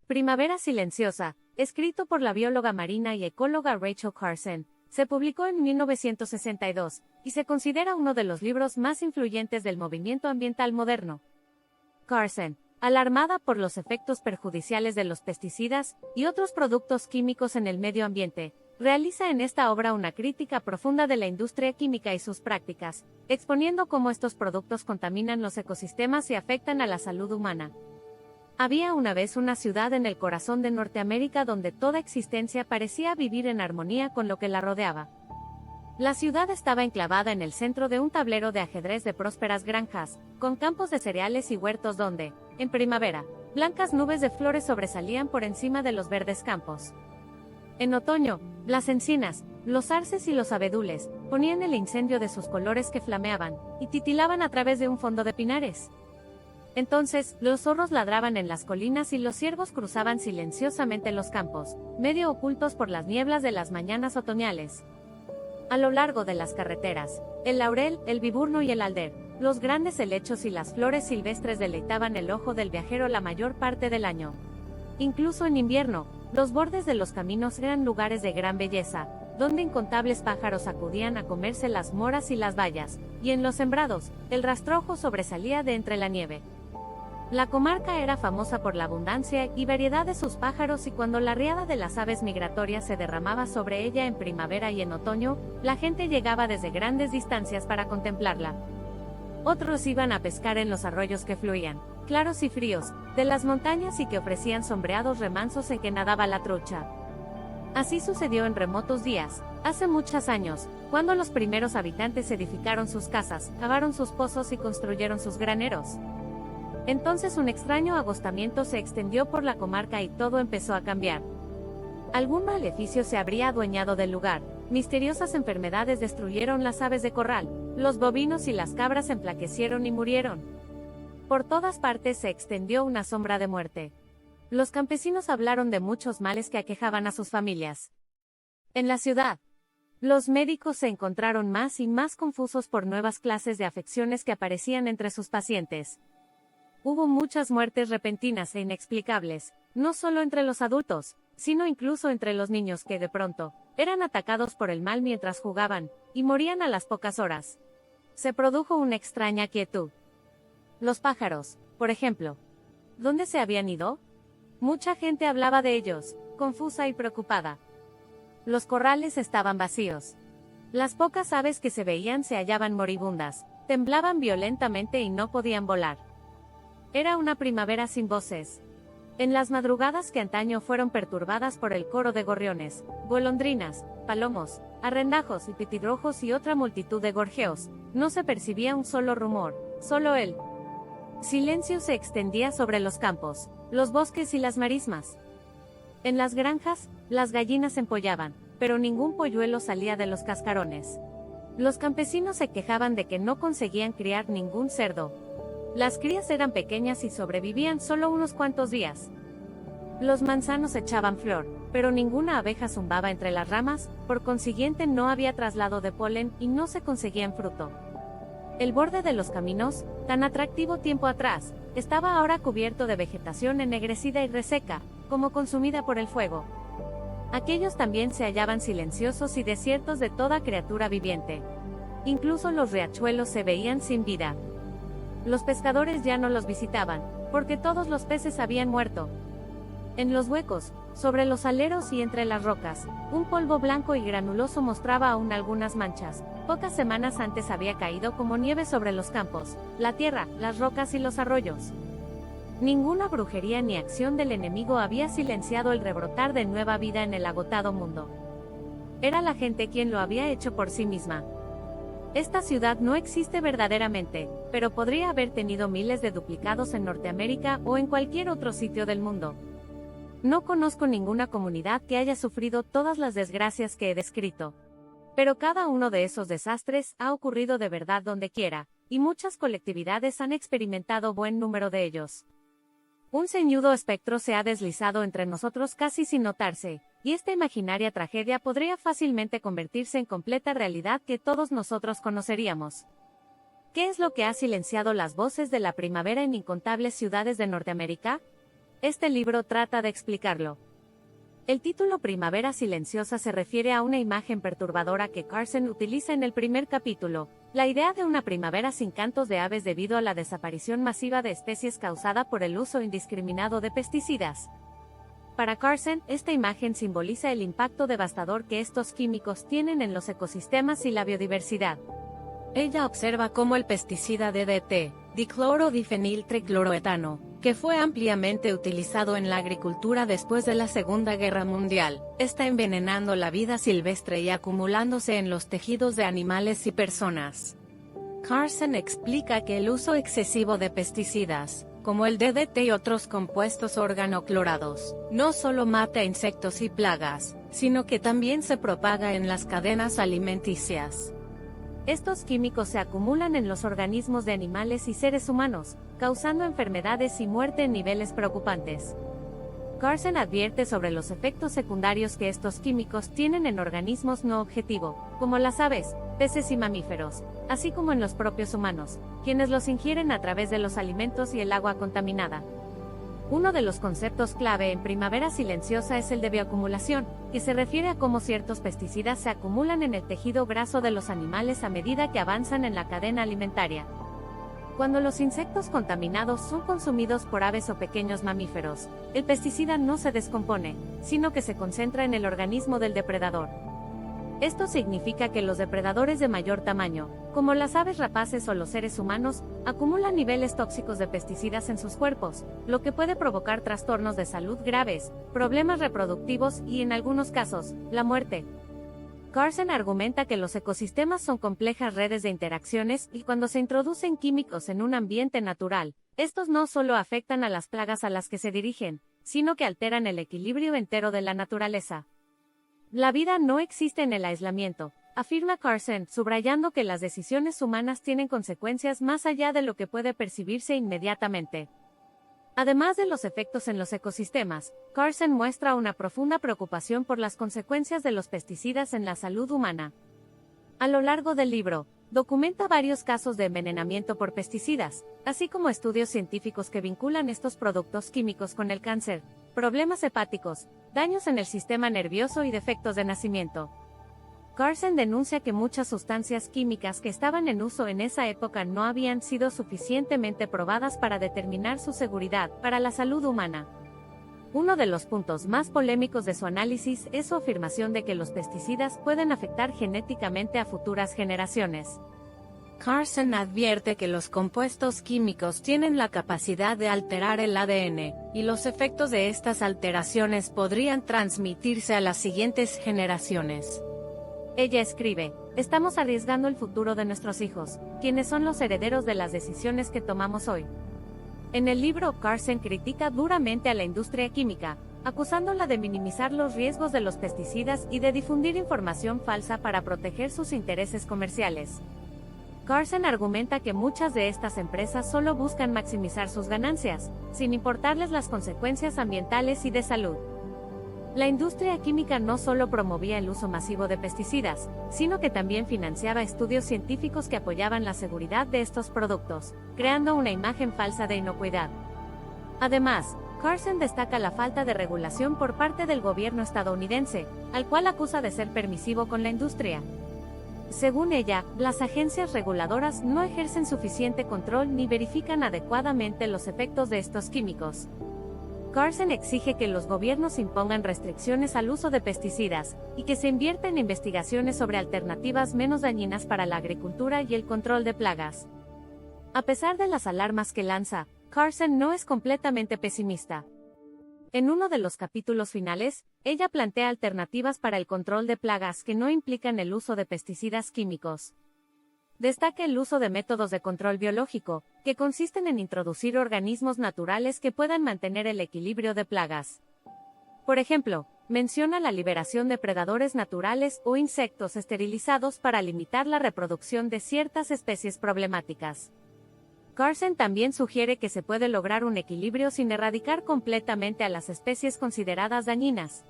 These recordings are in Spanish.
Primavera silenciosa, escrito por la bióloga marina y ecóloga Rachel Carson, se publicó en 1962, y se considera uno de los libros más influyentes del movimiento ambiental moderno. Carson, alarmada por los efectos perjudiciales de los pesticidas y otros productos químicos en el medio ambiente, realiza en esta obra una crítica profunda de la industria química y sus prácticas, exponiendo cómo estos productos contaminan los ecosistemas y afectan a la salud humana. Había una vez una ciudad en el corazón de Norteamérica donde toda existencia parecía vivir en armonía con lo que la rodeaba. La ciudad estaba enclavada en el centro de un tablero de ajedrez de prósperas granjas, con campos de cereales y huertos donde, en primavera, blancas nubes de flores sobresalían por encima de los verdes campos. En otoño, las encinas, los arces y los abedules ponían el incendio de sus colores que flameaban y titilaban a través de un fondo de pinares. Entonces, los zorros ladraban en las colinas y los ciervos cruzaban silenciosamente los campos, medio ocultos por las nieblas de las mañanas otoñales. A lo largo de las carreteras, el laurel, el viburno y el alder, los grandes helechos y las flores silvestres deleitaban el ojo del viajero la mayor parte del año. Incluso en invierno, los bordes de los caminos eran lugares de gran belleza, donde incontables pájaros acudían a comerse las moras y las bayas, y en los sembrados, el rastrojo sobresalía de entre la nieve. La comarca era famosa por la abundancia y variedad de sus pájaros, y cuando la riada de las aves migratorias se derramaba sobre ella en primavera y en otoño, la gente llegaba desde grandes distancias para contemplarla. Otros iban a pescar en los arroyos que fluían, claros y fríos, de las montañas y que ofrecían sombreados remansos en que nadaba la trucha. Así sucedió en remotos días, hace muchos años, cuando los primeros habitantes edificaron sus casas, cavaron sus pozos y construyeron sus graneros. Entonces un extraño agostamiento se extendió por la comarca y todo empezó a cambiar. Algún maleficio se habría adueñado del lugar, misteriosas enfermedades destruyeron las aves de corral, los bovinos y las cabras enflaquecieron y murieron. Por todas partes se extendió una sombra de muerte. Los campesinos hablaron de muchos males que aquejaban a sus familias. En la ciudad, los médicos se encontraron más y más confusos por nuevas clases de afecciones que aparecían entre sus pacientes. Hubo muchas muertes repentinas e inexplicables, no solo entre los adultos, sino incluso entre los niños que de pronto, eran atacados por el mal mientras jugaban, y morían a las pocas horas. Se produjo una extraña quietud. Los pájaros, por ejemplo. ¿Dónde se habían ido? Mucha gente hablaba de ellos, confusa y preocupada. Los corrales estaban vacíos. Las pocas aves que se veían se hallaban moribundas, temblaban violentamente y no podían volar. Era una primavera sin voces. En las madrugadas que antaño fueron perturbadas por el coro de gorriones, golondrinas, palomos, arrendajos y petirrojos y otra multitud de gorjeos, no se percibía un solo rumor, solo el silencio se extendía sobre los campos, los bosques y las marismas. En las granjas, las gallinas empollaban, pero ningún polluelo salía de los cascarones. Los campesinos se quejaban de que no conseguían criar ningún cerdo. Las crías eran pequeñas y sobrevivían solo unos cuantos días. Los manzanos echaban flor, pero ninguna abeja zumbaba entre las ramas, por consiguiente no había traslado de polen y no se conseguían fruto. El borde de los caminos, tan atractivo tiempo atrás, estaba ahora cubierto de vegetación ennegrecida y reseca, como consumida por el fuego. Aquellos también se hallaban silenciosos y desiertos de toda criatura viviente. Incluso los riachuelos se veían sin vida. Los pescadores ya no los visitaban, porque todos los peces habían muerto. En los huecos, sobre los aleros y entre las rocas, un polvo blanco y granuloso mostraba aún algunas manchas. Pocas semanas antes había caído como nieve sobre los campos, la tierra, las rocas y los arroyos. Ninguna brujería ni acción del enemigo había silenciado el rebrotar de nueva vida en el agotado mundo. Era la gente quien lo había hecho por sí misma. Esta ciudad no existe verdaderamente, pero podría haber tenido miles de duplicados en Norteamérica o en cualquier otro sitio del mundo. No conozco ninguna comunidad que haya sufrido todas las desgracias que he descrito. Pero cada uno de esos desastres ha ocurrido de verdad donde quiera, y muchas colectividades han experimentado buen número de ellos. Un ceñudo espectro se ha deslizado entre nosotros casi sin notarse, y esta imaginaria tragedia podría fácilmente convertirse en completa realidad que todos nosotros conoceríamos. ¿Qué es lo que ha silenciado las voces de la primavera en incontables ciudades de Norteamérica? Este libro trata de explicarlo. El título Primavera Silenciosa se refiere a una imagen perturbadora que Carson utiliza en el primer capítulo, la idea de una primavera sin cantos de aves debido a la desaparición masiva de especies causada por el uso indiscriminado de pesticidas. Para Carson, esta imagen simboliza el impacto devastador que estos químicos tienen en los ecosistemas y la biodiversidad. Ella observa cómo el pesticida DDT, diclorodifeniltricloroetano, que fue ampliamente utilizado en la agricultura después de la Segunda Guerra Mundial, está envenenando la vida silvestre y acumulándose en los tejidos de animales y personas. Carson explica que el uso excesivo de pesticidas, como el DDT y otros compuestos organoclorados, no solo mata insectos y plagas, sino que también se propaga en las cadenas alimenticias. Estos químicos se acumulan en los organismos de animales y seres humanos, causando enfermedades y muerte en niveles preocupantes. Carson advierte sobre los efectos secundarios que estos químicos tienen en organismos no objetivo, como las aves, peces y mamíferos, así como en los propios humanos, quienes los ingieren a través de los alimentos y el agua contaminada. Uno de los conceptos clave en Primavera Silenciosa es el de bioacumulación, que se refiere a cómo ciertos pesticidas se acumulan en el tejido graso de los animales a medida que avanzan en la cadena alimentaria. Cuando los insectos contaminados son consumidos por aves o pequeños mamíferos, el pesticida no se descompone, sino que se concentra en el organismo del depredador. Esto significa que los depredadores de mayor tamaño, como las aves rapaces o los seres humanos, acumulan niveles tóxicos de pesticidas en sus cuerpos, lo que puede provocar trastornos de salud graves, problemas reproductivos y, en algunos casos, la muerte. Carson argumenta que los ecosistemas son complejas redes de interacciones y cuando se introducen químicos en un ambiente natural, estos no solo afectan a las plagas a las que se dirigen, sino que alteran el equilibrio entero de la naturaleza. La vida no existe en el aislamiento, afirma Carson, subrayando que las decisiones humanas tienen consecuencias más allá de lo que puede percibirse inmediatamente. Además de los efectos en los ecosistemas, Carson muestra una profunda preocupación por las consecuencias de los pesticidas en la salud humana. A lo largo del libro, documenta varios casos de envenenamiento por pesticidas, así como estudios científicos que vinculan estos productos químicos con el cáncer, problemas hepáticos, daños en el sistema nervioso y defectos de nacimiento. Carson denuncia que muchas sustancias químicas que estaban en uso en esa época no habían sido suficientemente probadas para determinar su seguridad para la salud humana. Uno de los puntos más polémicos de su análisis es su afirmación de que los pesticidas pueden afectar genéticamente a futuras generaciones. Carson advierte que los compuestos químicos tienen la capacidad de alterar el ADN, y los efectos de estas alteraciones podrían transmitirse a las siguientes generaciones. Ella escribe: estamos arriesgando el futuro de nuestros hijos, quienes son los herederos de las decisiones que tomamos hoy. En el libro, Carson critica duramente a la industria química, acusándola de minimizar los riesgos de los pesticidas y de difundir información falsa para proteger sus intereses comerciales. Carson argumenta que muchas de estas empresas solo buscan maximizar sus ganancias, sin importarles las consecuencias ambientales y de salud. La industria química no solo promovía el uso masivo de pesticidas, sino que también financiaba estudios científicos que apoyaban la seguridad de estos productos, creando una imagen falsa de inocuidad. Además, Carson destaca la falta de regulación por parte del gobierno estadounidense, al cual acusa de ser permisivo con la industria. Según ella, las agencias reguladoras no ejercen suficiente control ni verifican adecuadamente los efectos de estos químicos. Carson exige que los gobiernos impongan restricciones al uso de pesticidas, y que se invierta en investigaciones sobre alternativas menos dañinas para la agricultura y el control de plagas. A pesar de las alarmas que lanza, Carson no es completamente pesimista. En uno de los capítulos finales, ella plantea alternativas para el control de plagas que no implican el uso de pesticidas químicos. Destaca el uso de métodos de control biológico, que consisten en introducir organismos naturales que puedan mantener el equilibrio de plagas. Por ejemplo, menciona la liberación de predadores naturales o insectos esterilizados para limitar la reproducción de ciertas especies problemáticas. Carson también sugiere que se puede lograr un equilibrio sin erradicar completamente a las especies consideradas dañinas.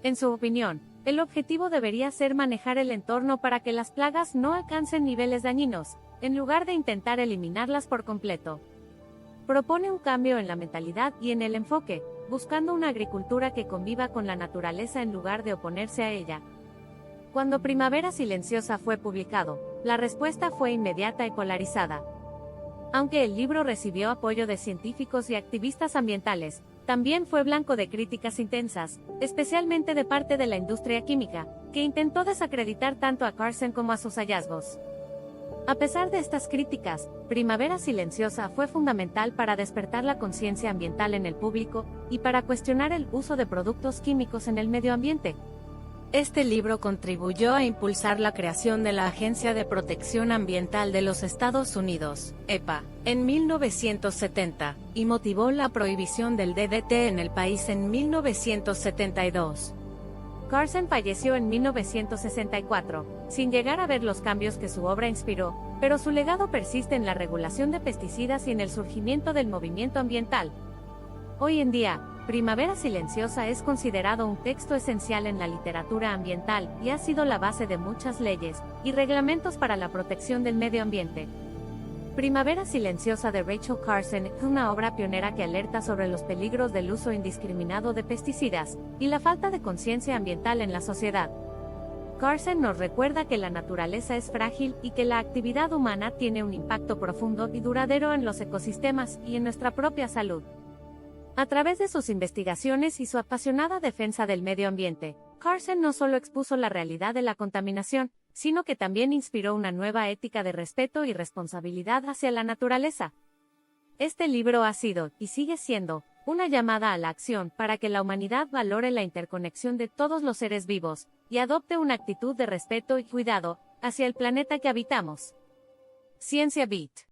En su opinión, el objetivo debería ser manejar el entorno para que las plagas no alcancen niveles dañinos, en lugar de intentar eliminarlas por completo. Propone un cambio en la mentalidad y en el enfoque, buscando una agricultura que conviva con la naturaleza en lugar de oponerse a ella. Cuando Primavera Silenciosa fue publicado, la respuesta fue inmediata y polarizada. Aunque el libro recibió apoyo de científicos y activistas ambientales, también fue blanco de críticas intensas, especialmente de parte de la industria química, que intentó desacreditar tanto a Carson como a sus hallazgos. A pesar de estas críticas, Primavera Silenciosa fue fundamental para despertar la conciencia ambiental en el público y para cuestionar el uso de productos químicos en el medio ambiente. Este libro contribuyó a impulsar la creación de la Agencia de Protección Ambiental de los Estados Unidos, EPA, en 1970, y motivó la prohibición del DDT en el país en 1972. Carson falleció en 1964, sin llegar a ver los cambios que su obra inspiró, pero su legado persiste en la regulación de pesticidas y en el surgimiento del movimiento ambiental. Hoy en día, Primavera Silenciosa es considerado un texto esencial en la literatura ambiental y ha sido la base de muchas leyes y reglamentos para la protección del medio ambiente. Primavera Silenciosa de Rachel Carson es una obra pionera que alerta sobre los peligros del uso indiscriminado de pesticidas y la falta de conciencia ambiental en la sociedad. Carson nos recuerda que la naturaleza es frágil y que la actividad humana tiene un impacto profundo y duradero en los ecosistemas y en nuestra propia salud. A través de sus investigaciones y su apasionada defensa del medio ambiente, Carson no solo expuso la realidad de la contaminación, sino que también inspiró una nueva ética de respeto y responsabilidad hacia la naturaleza. Este libro ha sido, y sigue siendo, una llamada a la acción para que la humanidad valore la interconexión de todos los seres vivos, y adopte una actitud de respeto y cuidado hacia el planeta que habitamos. Ciencia Beat.